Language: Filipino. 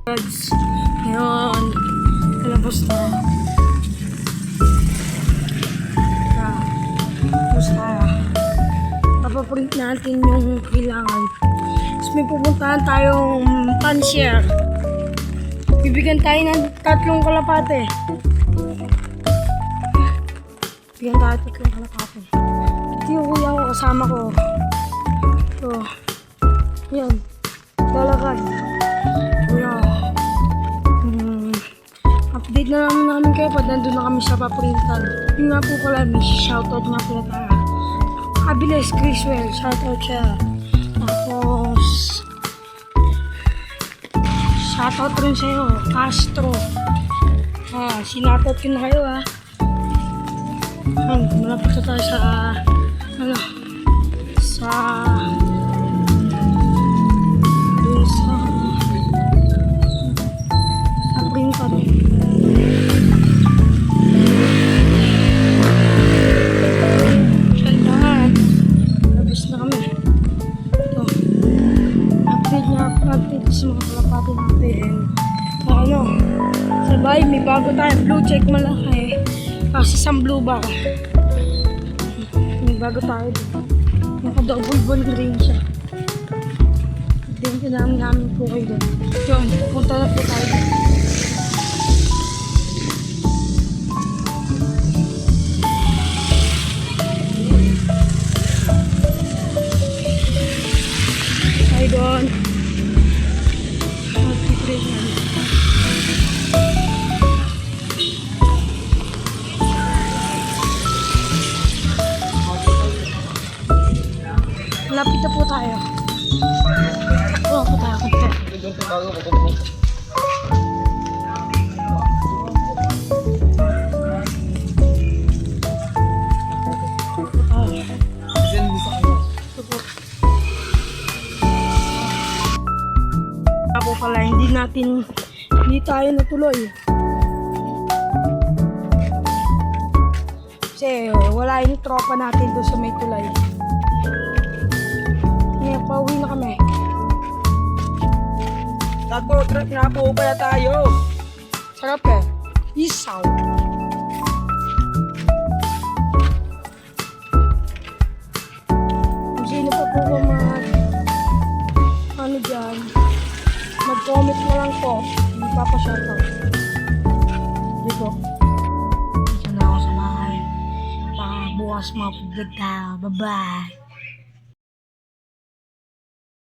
Guys, ngayon, kalabos na. Tapos papaprint natin yung kailangan. Tapos may pupuntahan tayong pan-share. Bibigyan tayo ng 3 kalapate. Bibigyan tayo 3 kalapate. Ito yung kuya ko, kasama ko. Ito. Yan. Lalakad. Kuya. Update na namin kayo pag nandun na kami sa paprintan. Yung nga po pala, may shoutout nga pala tayo. Abilis Criswell, shoutout siya. Tapos shoutout rin sa'yo, Castro. Sinatout ko na kayo malapit na tayo sa printan. Shaldahan. Labis na kami. Ito. Update sa mga kalapati natin. Sabay, may bago tayo. Blue check malaki. Kasi isang blue bar. May bago tayo dito. Naka-double ball rin siya. Update namin po kayo doon. Yun, punta na po tayo doon. Doon. Malapit na po tayo. Takbo po tayo konti. Ako pala, hindi tayo natuloy. Kasi wala yung tropa natin doon sa may tulay. Ngayon, pauwi na kami. Tato, trip na po pala tayo. Sarap Isaw. Kung sino pa po dyan, mag-comment na lang po. Magpapashoutout. Dito. Dito na ako sa bahay. Baka bukas mga pagdagta. Bye-bye.